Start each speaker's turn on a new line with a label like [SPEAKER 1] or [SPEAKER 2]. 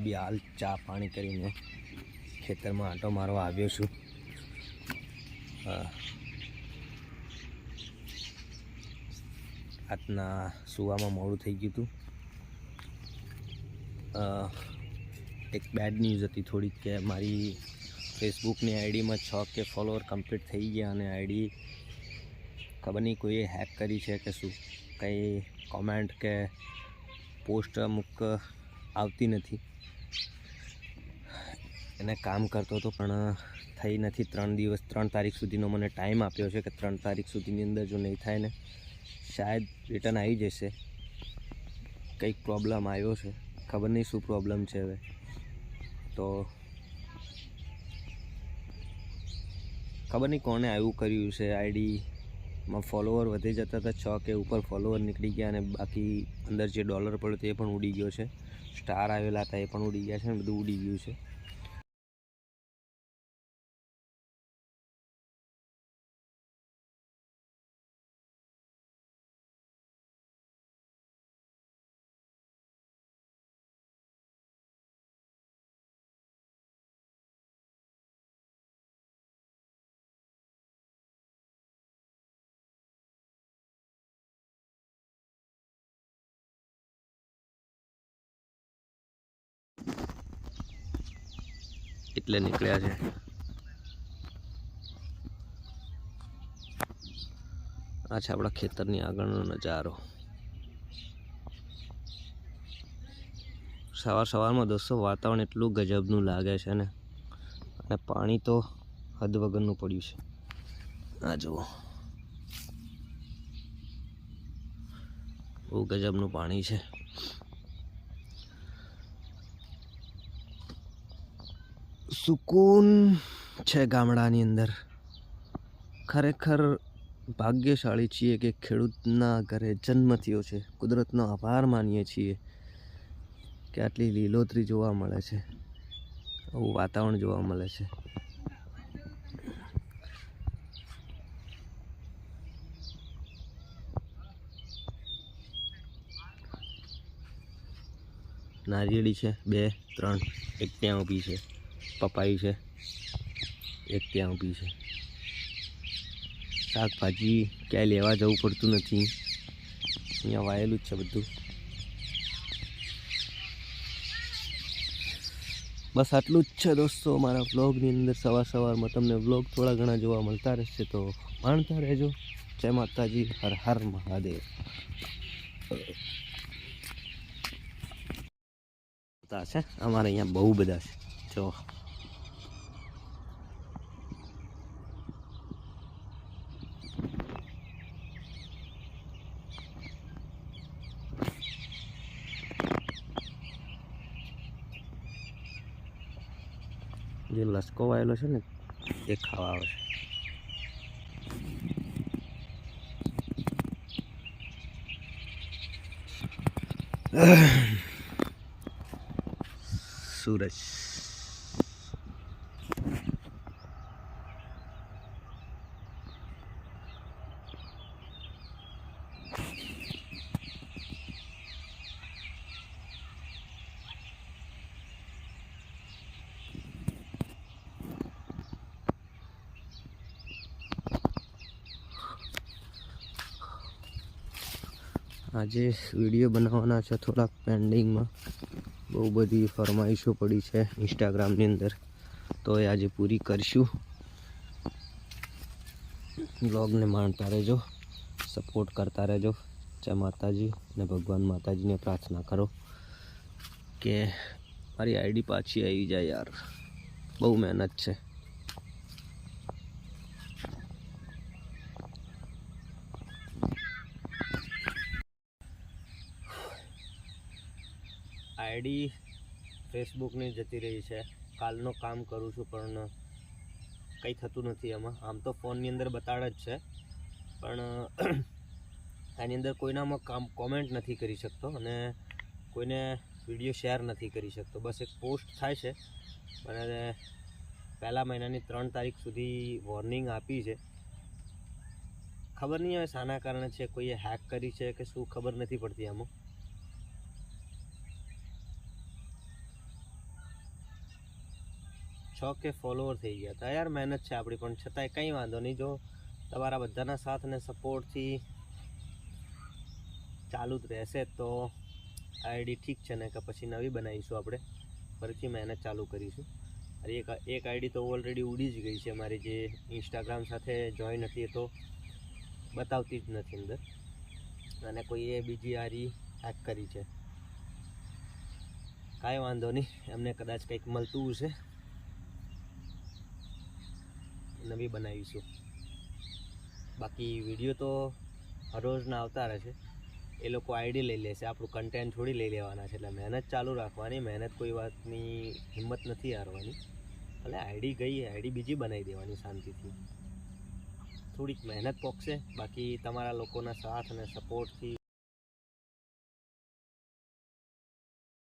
[SPEAKER 1] બી હાલ ચા પાણી કરીને ખેતરમાં આંટો મારવા આવ્યો છું. રાતના સુવામાં મોડું થઈ ગયું હતું. એક બેડ ન્યૂઝ હતી થોડીક કે મારી ફેસબુકની આઈડીમાં 6K ફોલોઅર કમ્પ્લીટ થઈ ગયા અને આઈડી ખબર નહીં કોઈએ હેક કરી છે કે શું. કંઈ કોમેન્ટ કે પોસ્ટ અમુક આવતી નથી. એને કામ કરતો હતો પણ થઈ નથી. 3 તારીખ સુધીનો મને ટાઈમ આપ્યો છે કે 3 તારીખ સુધીની અંદર જો નહીં થાય ને શાયદ રિટર્ન આવી જશે. કંઈક પ્રોબ્લેમ આવ્યો છે, ખબર નહીં શું પ્રોબ્લેમ છે. હવે તો ખબર નહીં કોણે આવું કર્યું છે. આઈડીમાં ફોલોવર વધે જતા હતા, 6K ઉપર ફોલોવર નીકળી ગયા અને બાકી અંદર જે ડોલર પડ્યો તે પણ ઉડી ગયો છે. સ્ટાર આવેલા હતા એ પણ ઉડી ગયા છે ને બધું ઉડી ગયું છે. એટલે નીકળ્યા છે. આ છે આપણા ખેતરની આગળનો નજારો. સવારમાં દોસ્તો વાતાવરણ એટલું ગજબનું લાગે છે ને, અને પાણી તો હદ વગરનું પડ્યું છે. આ જુઓ, બહુ ગજબનું પાણી છે. સુકૂન છે ગામડાની અંદર. ખરેખર ભાગ્યશાળી છીએ કે ખેડૂતના ઘરે જન્મ થયો છે. કુદરતનો આભાર માનીએ છીએ કે આટલી લીલોતરી જોવા મળે છે, આવું વાતાવરણ જોવા મળે છે. નારિયેળી છે 2 3, એક ત્યાં ઊભી છે. પપાઈ છે એક ત્યાં ઊભી છે. શાકભાજી ક્યાંય લેવા જવું પડતું નથી, અહીંયા વાયેલું જ છે બધું. બસ આટલું જ છે દોસ્તો મારા વ્લોગની અંદર. સવારમાં તમને વ્લોગ થોડા ઘણા જોવા મળતા રહેશે તો માણતા રહેજો. જય માતાજી, હર હર મહાદેવ. છે અમારે અહીંયા બહુ બધા છે. જો જે લસકો વાયેલો છે ને એ ખાવા આવે છે. સૂરજ આજે વિડીયો બનાવવાના છે થોડાક પેન્ડિંગમાં. બહુ બધી ફરમાઈશો પડી છે ઇન્સ્ટાગ્રામની અંદર, તો એ આજે પૂરી કરીશું. વ્લોગને માણતા રહેજો, સપોર્ટ કરતા રહેજો. જય માતાજી. ને ભગવાન માતાજીને પ્રાર્થના કરો કે મારી આઈડી પાછી આવી જાય યાર. બહુ મહેનત છે. આઈડી ફેસબુકની જતી રહી છે. કાલનો કામ કરું છું પણ કંઈ થતું નથી એમાં. આમ તો ફોનની અંદર બતાડે જ છે પણ આની અંદર કોઈનામાં કોમેન્ટ નથી કરી શકતો અને કોઈને વિડીયો શેર નથી કરી શકતો. બસ એક પોસ્ટ થાય છે અને પહેલા મહિનાની 3 તારીખ સુધી વોર્નિંગ આપી છે. ખબર નહીં હવે શાના કારણે છે, કોઈએ હેક કરી છે કે શું ખબર નથી પડતી આમાં. 6K ફોલોવર થઈ ગયા હતા. યાર મહેનત છે આપણી, પણ છતાંય કંઈ વાંધો નહીં. જો તમારા બધાના સાથ અને સપોર્ટથી ચાલુ જ રહેશે તો આઈડી ઠીક છે, ને કે પછી નવી બનાવીશું આપણે, ફરીથી મહેનત ચાલુ કરીશું. અરે એક આઈડી તો ઓલરેડી ઉડી જ ગઈ છે મારી, જે ઇન્સ્ટાગ્રામ સાથે જોઈન હતી, એ તો બતાવતી જ નથી અંદર, અને કોઈએ બીજી આરી હેક કરી છે. કાંઈ વાંધો નહીં, એમને કદાચ કંઈક મળતું હશે, નવી બનાવીશું. બાકી વિડીયો તો હરરોજના આવતા રહેશે. એ લોકો આઈડી લઈ લેશે, આપણું કન્ટેન્ટ થોડી લઈ લેવાના છે. એટલે મહેનત ચાલુ રાખવાની, મહેનત કોઈ વાતની હિંમત નથી હારવાની. એટલે આઈડી ગઈ, આઈડી બીજી બનાવી દેવાની શાંતિથી. થોડીક મહેનત પોકશે, બાકી તમારા લોકોના સાથ અને સપોર્ટથી